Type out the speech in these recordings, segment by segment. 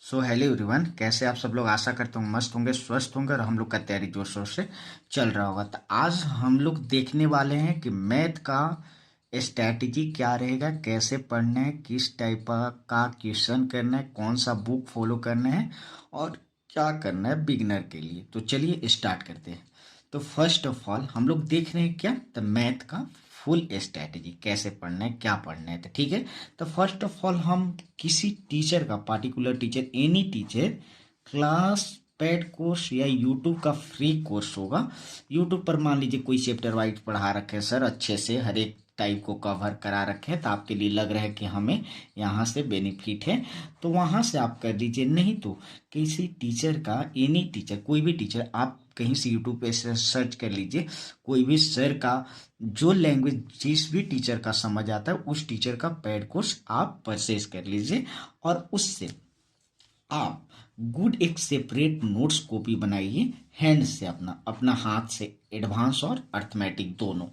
So hello everyone, कैसे आप सब लोग। आशा करता हूँ मस्त होंगे, स्वस्थ होंगे और हम लोग का तैयारी जोर शोर से चल रहा होगा। तो आज हम लोग देखने वाले हैं कि मैथ का स्ट्रैटेजी क्या रहेगा, कैसे पढ़ना है, किस टाइप का क्वेश्चन करना है, कौन सा बुक फॉलो करना है और क्या करना है बिगिनर के लिए। तो चलिए स्टार्ट करते हैं। तो फर्स्ट ऑफ ऑल हम लोग देख रहे हैं क्या, तो मैथ का फुल स्ट्रैटेजी कैसे पढ़ना है, क्या पढ़ना है। तो ठीक है, तो फर्स्ट ऑफ ऑल हम किसी टीचर का, particular teacher, any teacher, class paid course या यूट्यूब का फ्री कोर्स होगा। यूट्यूब पर मान लीजिए कोई चैप्टर वाइज पढ़ा रखे हैं सर, अच्छे से हर एक टाइप को कवर करा रखे हैं, तो आपके लिए लग रहा है कि हमें यहाँ से बेनिफिट है, तो वहाँ से आप कर लीजिए। नहीं तो किसी टीचर का, एनी टीचर, कोई भी टीचर, आप कहीं से यूट्यूब पे सर्च कर लीजिए, कोई भी सर का जो लैंग्वेज जिस भी टीचर का समझ आता है उस टीचर का पेड कोर्स आप परचेज कर लीजिए और उससे आप गुड एक सेपरेट नोट्स कॉपी बनाइए हैंड से, अपना अपना हाथ से, एडवांस और अर्थमेटिक दोनों।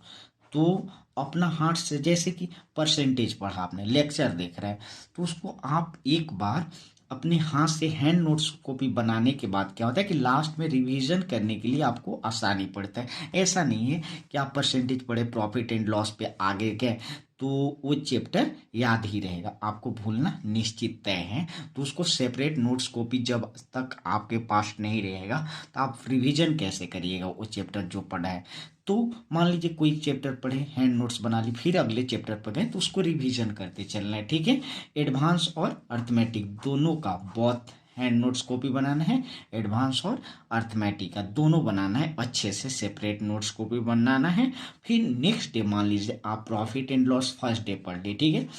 तो अपना हाथ से, जैसे कि परसेंटेज पढ़ा आपने, लेक्चर देख रहा है, तो उसको आप एक बार अपने हाथ से हैंड नोट्स कॉपी बनाने के बाद क्या होता है कि लास्ट में रिवीजन करने के लिए आपको आसानी पड़ता है। ऐसा नहीं है कि आप परसेंटेज पढ़े, प्रॉफिट एंड लॉस पे आगे गए तो वो चैप्टर याद ही रहेगा, आपको भूलना निश्चित तय है। तो उसको सेपरेट नोट्स कॉपी जब तक आपके पास नहीं रहेगा तो आप रिवीजन कैसे करिएगा वो चैप्टर जो पढ़ा है। तो मान लीजिए कोई चैप्टर पढ़े, हैंड नोट्स बना ली, फिर अगले चैप्टर पर गए तो उसको रिवीजन करते चलना है। ठीक है, एडवांस और अर्थमेटिक दोनों का बहुत हैंड नोट्स कॉपी बनाना है, एडवांस और अर्थमेटिक का दोनों बनाना है, अच्छे से सेपरेट नोट्स कॉपी बनाना है। फिर नेक्स्ट डे मान लीजिए आप profit and loss first day पढ़ लिए, ठीक है,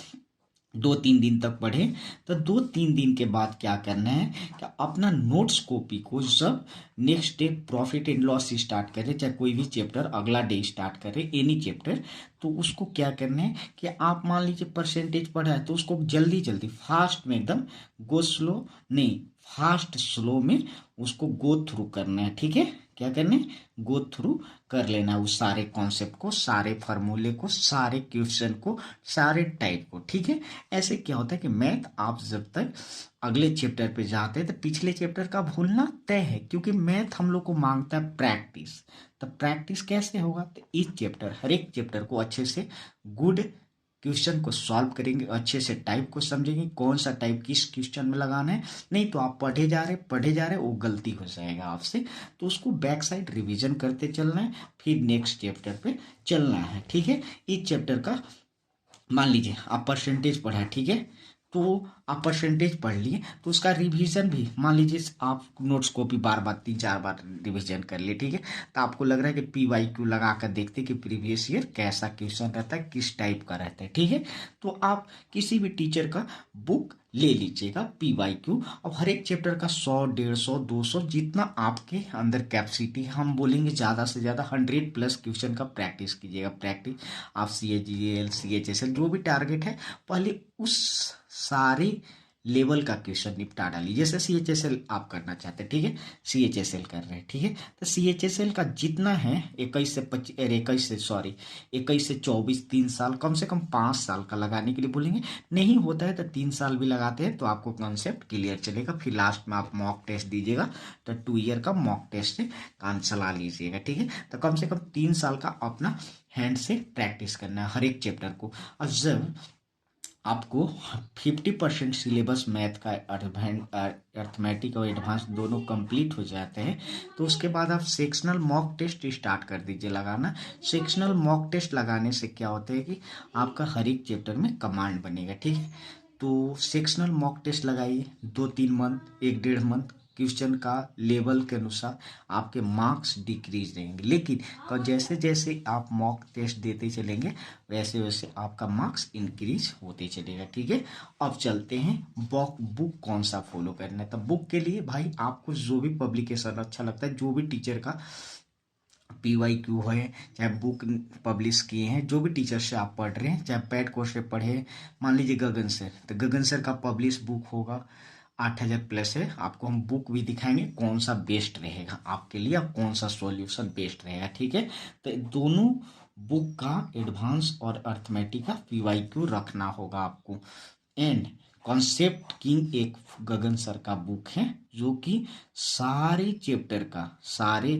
2-3 दिन तक पढ़े, तो 2-3 दिन के बाद क्या करना है कि अपना नोट्स कॉपी को जब next day profit and loss start करें, चाहे कोई भी चैप्टर अगला डे स्टार्ट करें, एनी चैप्टर, तो उसको क्या करना है कि आप मान लीजिए परसेंटेज पढ़ा है तो उसको जल्दी जल्दी फास्ट में, एकदम गो स्लो नहीं, फास्ट स्लो में उसको गो थ्रू करना है। ठीक है, क्या करना है, गो थ्रू कर लेना है उस सारे कॉन्सेप्ट को, सारे फार्मूले को, सारे क्वेश्चन को, सारे टाइप को। ठीक है, ऐसे क्या होता है कि मैथ आप जब तक अगले चैप्टर पे जाते हैं तो पिछले चैप्टर का भूलना तय है, क्योंकि मैथ हम लोग को मांगता है प्रैक्टिस। तो प्रैक्टिस कैसे होगा, तो इस चैप्टर, हर एक चैप्टर को अच्छे से गुड क्वेश्चन को सॉल्व करेंगे, अच्छे से टाइप को समझेंगे, कौन सा टाइप किस क्वेश्चन में लगाना है। नहीं तो आप पढ़े जा रहे वो गलती हो जाएगा आपसे, तो उसको बैक साइड रिविजन करते चलना है, फिर नेक्स्ट चैप्टर पे चलना है। ठीक है, इस चैप्टर का मान लीजिए आप परसेंटेज पढ़ा है, ठीक है, तो आप परसेंटेज पढ़ लिए तो उसका रिवीजन भी मान लीजिए आप नोट्स कॉपी बार बार 3-4 बार रिवीजन कर लिए। ठीक है, तो आपको लग रहा है कि PYQ लगा कर देखते कि प्रीवियस ईयर कैसा क्वेश्चन रहता है, किस टाइप का रहता है। ठीक है, तो आप किसी भी टीचर का बुक ले लीजिएगा PYQ, अब हर एक चैप्टर का 100, 150, 200 जितना आपके अंदर कैपेसिटी, हम बोलेंगे ज़्यादा से ज़्यादा 100+ क्वेश्चन का प्रैक्टिस कीजिएगा। प्रैक्टिस आप CHGL, CHSL जो भी टारगेट है, पहले उस सारे लेवल का क्वेश्चन निपटा डालिए। जैसे CHSL आप करना चाहते हैं, ठीक है, CHSL कर रहे हैं, ठीक है, तो CHSL का जितना है 21 से 24, 3 साल, कम से कम 5 साल का लगाने के लिए बोलेंगे। नहीं होता है तो 3 साल भी लगाते हैं तो आपको कॉन्सेप्ट क्लियर चलेगा। फिर लास्ट में आप मॉक टेस्ट दीजिएगा, तो 2 ईयर का मॉक टेस्ट से काम चला लीजिएगा। ठीक है, तो कम से कम 3 साल का अपना हैंड से प्रैक्टिस करना है हर एक चैप्टर को। और जब आपको 50% सिलेबस मैथ का अर्थमेटिक और एडवांस दोनों कंप्लीट हो जाते हैं तो उसके बाद आप सेक्शनल मॉक टेस्ट स्टार्ट कर दीजिए लगाना। सेक्शनल मॉक टेस्ट लगाने से क्या होता है कि आपका हर एक चैप्टर में कमांड बनेगा। ठीक है, तो सेक्शनल मॉक टेस्ट लगाइए, 2-3 मंथ, 1-1.5 मंथ, क्वेश्चन का लेवल के अनुसार आपके मार्क्स डिक्रीज रहेंगे, लेकिन जैसे जैसे आप मॉक टेस्ट देते चलेंगे वैसे वैसे आपका मार्क्स इंक्रीज होते चलेगा। ठीक है, अब चलते हैं बुक कौन सा फॉलो करना है। तो बुक के लिए भाई आपको जो भी पब्लिकेशन अच्छा लगता है, जो भी टीचर का PYQ है, चाहे बुक पब्लिश किए हैं, जो भी टीचर से आप पढ़ रहे हैं, चाहे पेड कोर्स से पढ़े, मान लीजिए गगन सर, तो गगन सर का पब्लिश बुक होगा 8,000+ है। आपको हम बुक भी दिखाएंगे कौन सा बेस्ट रहेगा आपके लिए, और कौन सा सॉल्यूशन बेस्ट रहेगा। ठीक है, तो दोनों बुक का एडवांस और अर्थमेटिक का PYQ रखना होगा आपको। एंड कॉन्सेप्ट किंग एक गगन सर का बुक है जो कि सारे चैप्टर का सारे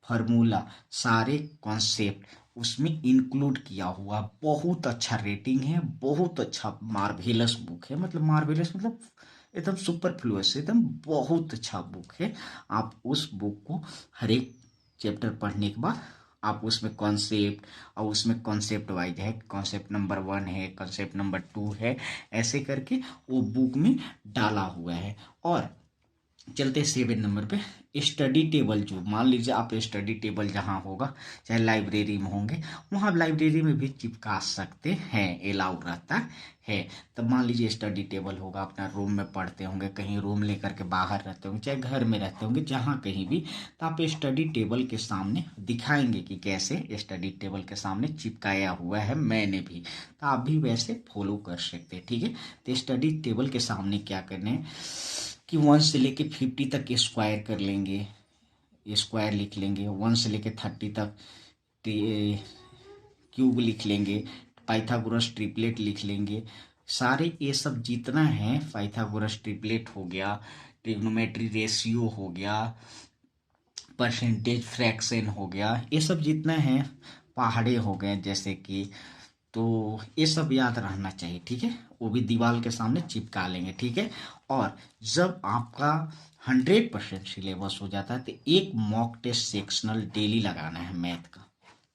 फार्मूला सारे कॉन्सेप्ट उसमें इंक्लूड किया हुआ। बहुत अच्छा रेटिंग है, बहुत अच्छा मार्वेलस बुक है। मतलब मार्वेलस मतलब एकदम सुपरफ्लुअस, एकदम बहुत अच्छा बुक है। आप उस बुक को हर एक चैप्टर पढ़ने के बाद आप उसमें कॉन्सेप्ट और उसमें कॉन्सेप्ट वाइज है, कॉन्सेप्ट नंबर 1 है, कॉन्सेप्ट नंबर 2 है, ऐसे करके वो बुक में डाला हुआ है। और चलते 7 नंबर पे स्टडी टेबल। जो मान लीजिए आप स्टडी टेबल जहाँ होगा, चाहे लाइब्रेरी में होंगे, वहाँ लाइब्रेरी में भी चिपका सकते हैं, अलाउ रहता है। तब मान लीजिए स्टडी टेबल होगा, अपना रूम में पढ़ते होंगे, कहीं रूम लेकर के बाहर रहते होंगे, चाहे घर में रहते होंगे, जहाँ कहीं भी, तो आप स्टडी टेबल के सामने दिखाएंगे कि कैसे स्टडी टेबल के सामने चिपकाया हुआ है मैंने भी, तो आप भी वैसे फॉलो कर सकते हैं। ठीक है, तो स्टडी टेबल के सामने क्या करना है कि 1 से लेके 50 तक स्क्वायर कर लेंगे, स्क्वायर लिख लेंगे। 1 से लेके 30 तक क्यूब लिख लेंगे, पाइथागोरस ट्रिपलेट लिख लेंगे। सारे ये सब जितना है, पाइथागोरस ट्रिपलेट हो गया, ट्रिग्नोमेट्री रेशियो हो गया, परसेंटेज फ्रैक्शन हो गया, ये सब जितना है, पहाड़े हो गए जैसे कि, तो ये सब याद रहना चाहिए। ठीक है, वो भी दीवार के सामने चिपका लेंगे। ठीक है, और जब आपका 100% सिलेबस हो जाता है तो एक मॉक टेस्ट सेक्शनल डेली लगाना है मैथ का।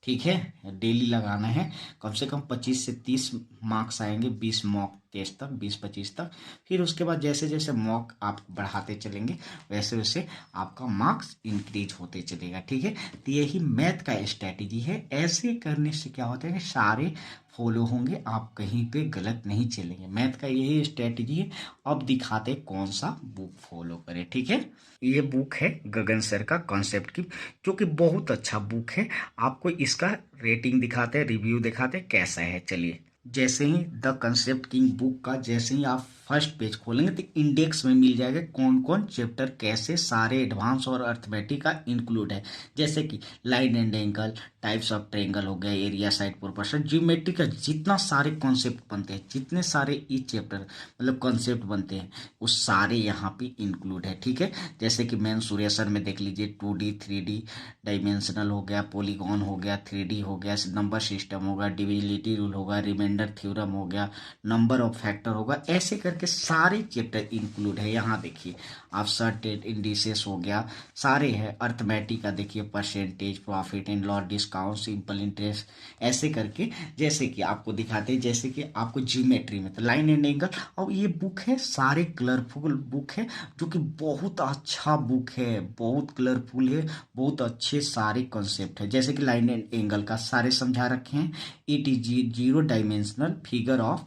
ठीक है, डेली लगाना है, कम से कम 25 से 30 मार्क्स आएंगे, 20 मॉक टेस्ट तक, 20-25 तक। फिर उसके बाद जैसे जैसे मॉक आप बढ़ाते चलेंगे वैसे वैसे आपका मार्क्स इंक्रीज होते चलेगा। ठीक है, तो यही मैथ का स्ट्रैटेजी है। ऐसे करने से क्या होता है कि सारे फॉलो होंगे, आप कहीं पे गलत नहीं चलेंगे। मैथ का यही स्ट्रैटेजी है। अब दिखाते कौन सा बुक फॉलो करें। ठीक है, ये बुक है गगन सर का कॉन्सेप्ट की, जो कि बहुत अच्छा बुक है। आपको इसका रेटिंग दिखाते हैं, रिव्यू दिखाते हैं कैसा है। चलिए, जैसे ही द कंसेप्ट किंग बुक का जैसे ही आप फर्स्ट पेज खोलेंगे तो इंडेक्स में मिल जाएगा कौन कौन चैप्टर कैसे सारे एडवांस और अर्थमेटिक का इंक्लूड है। जैसे कि line and angle, types of triangle हो गया, एरिया साइड प्रोपोर्शन, ज्योमेट्री का जितना सारे कॉन्सेप्ट बनते हैं, जितने सारे ई चैप्टर मतलब कॉन्सेप्ट बनते हैं, वो सारे यहाँ पे इंक्लूड है। ठीक है, जैसे कि मेंसुरेशन में देख लीजिए 2D 3D डायमेंशनल हो गया, पॉलीगॉन हो गया, 3D हो गया, नंबर सिस्टम होगा, डिविजिबिलिटी रूल होगा, रिमाइंडर थ्योरम हो गया, नंबर ऑफ फैक्टर होगा, ऐसे करके सारे चैप्टर इंक्लूड है। यहाँ देखिए आप सर्टेन इंडिसेस हो गया, सारे है। अर्थमेटिक का देखिए percentage, profit and loss, discount, simple interest, ऐसे करके जैसे कि आपको दिखाते हैं। जैसे कि आपको ज्योमेट्री में तो लाइन एंड एंगल, और ये बुक है सारे कलरफुल बुक है, जो कि बहुत अच्छा बुक है, बहुत कलरफुल है, बहुत अच्छे सारे कॉन्सेप्ट है। जैसे कि लाइन एंड एंगल का सारे समझा रखे हैं। It is 0 dimensional figure of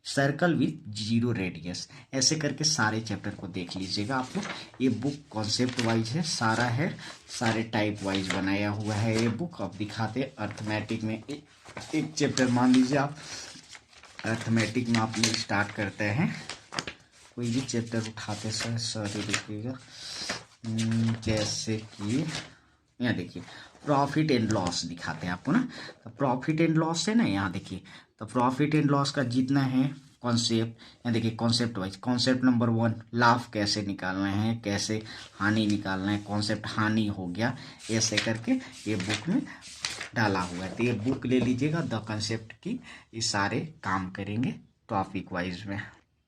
circle with 0 radius, ऐसे करके सारे चैप्टर को देख लीजिएगा आप लोग। ये बुक कॉन्सेप्ट वाइज है, सारा है, सारे टाइप वाइज बनाया हुआ है ये बुक। अब दिखाते अर्थमेटिक में एक चैप्टर मान लीजिए आप अर्थमेटिक में आपने स्टार्ट करते हैं, कोई भी चैप्टर उठाते सर, सॉरी देखिएगा, जैसे कि यहाँ देखिए प्रॉफिट एंड लॉस दिखाते हैं आपको ना। तो प्रॉफिट एंड लॉस है ना, यहाँ देखिए, तो प्रॉफिट एंड लॉस का जितना है कॉन्सेप्ट, यहाँ देखिए कॉन्सेप्ट वाइज। कॉन्सेप्ट नंबर 1 लाभ कैसे निकालना है, कैसे हानि निकालना है, कॉन्सेप्ट हानि हो गया, ऐसे करके ये बुक में डाला हुआ है। तो ये बुक ले लीजिएगा द कंसेप्ट की, ये सारे काम करेंगे टॉपिक वाइज में।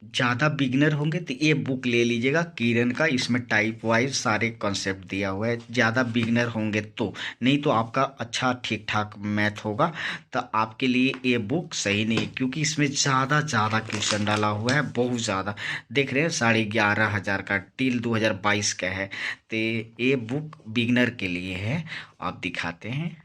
ज़्यादा बिगनर होंगे तो ये बुक ले लीजिएगा किरण का, इसमें टाइप वाइज सारे कॉन्सेप्ट दिया हुआ है। ज़्यादा बिगनर होंगे तो, नहीं तो आपका अच्छा ठीक ठाक मैथ होगा तो आपके लिए ये बुक सही नहीं है, क्योंकि इसमें ज़्यादा क्वेश्चन डाला हुआ है, बहुत ज़्यादा। देख रहे हैं 11,500 का टिल 2022 का है, तो ये बुक बिगनर के लिए है। आप दिखाते हैं,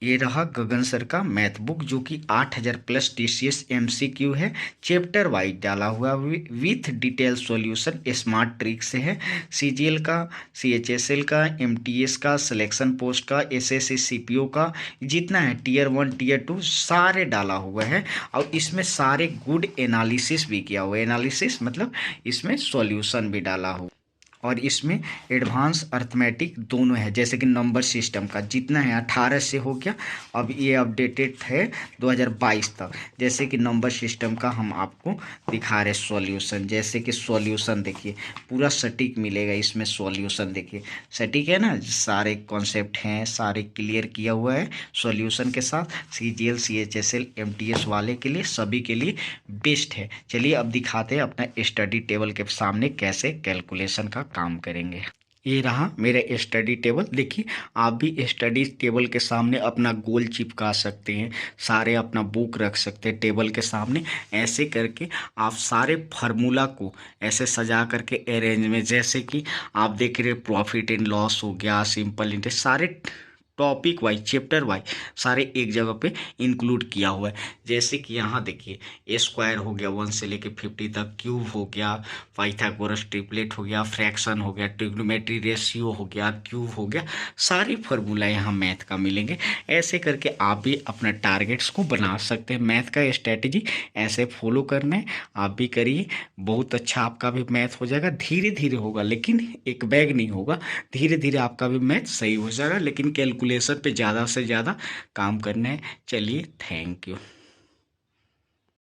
ये रहा गगन सर का मैथ बुक, जो कि 8,000 प्लस TCS MCQ है, चैप्टर वाइज डाला हुआ with detail solution, smart trick से है। CGL का, CHSL का, MTS का, सिलेक्शन पोस्ट का, SSC CPO का, जितना है Tier 1 Tier 2 सारे डाला हुआ है। और इसमें सारे गुड एनालिसिस भी किया हुआ है, एनालिसिस मतलब इसमें सॉल्यूशन भी डाला हुआ। और इसमें एडवांस अर्थमेटिक दोनों है, जैसे कि नंबर सिस्टम का जितना है 18 से हो गया, अब ये अपडेटेड है 2022 तक। जैसे कि नंबर सिस्टम का हम आपको दिखा रहे सॉल्यूशन, जैसे कि सॉल्यूशन देखिए पूरा सटीक मिलेगा इसमें। सॉल्यूशन देखिए सटीक है ना, सारे कॉन्सेप्ट हैं, सारे क्लियर किया हुआ है सॉल्यूशन के साथ। CGL CHSL MTS वाले के लिए, सभी के लिए बेस्ट है। चलिए अब दिखाते हैं अपना स्टडी टेबल के सामने कैसे कैलकुलेशन का काम करेंगे। ये रहा मेरा स्टडी टेबल। देखिए आप भी स्टडी टेबल के सामने अपना गोल चिपका सकते हैं, सारे अपना बुक रख सकते हैं टेबल के सामने। ऐसे करके आप सारे फार्मूला को ऐसे सजा करके अरेंज में, जैसे कि आप देख रहे प्रॉफिट एंड लॉस हो गया, सिंपल इंटरेस्ट, सारे टॉपिक वाइज चैप्टर वाइज सारे एक जगह पे इंक्लूड किया हुआ है। जैसे कि यहाँ देखिए ए स्क्वायर हो गया 1 से लेके 50 तक, क्यूब हो गया, पाइथागोरस ट्रिपलेट हो गया, फ्रैक्शन हो गया, ट्रिग्नोमेट्री रेशियो हो गया, क्यूब हो गया, सारी फार्मूला यहाँ मैथ का मिलेंगे। ऐसे करके आप भी अपना टारगेट्स को बना सकते हैं। मैथ का स्ट्रेटजी ऐसे फॉलो करना है, आप भी करिए, बहुत अच्छा आपका भी मैथ हो जाएगा। धीरे धीरे होगा, लेकिन एक बैग नहीं होगा, धीरे धीरे आपका भी मैथ सही हो जाएगा, लेकिन कैलकुलेशन पे ज़्यादा से ज़्यादा काम करना है। चलिए थैंक यू।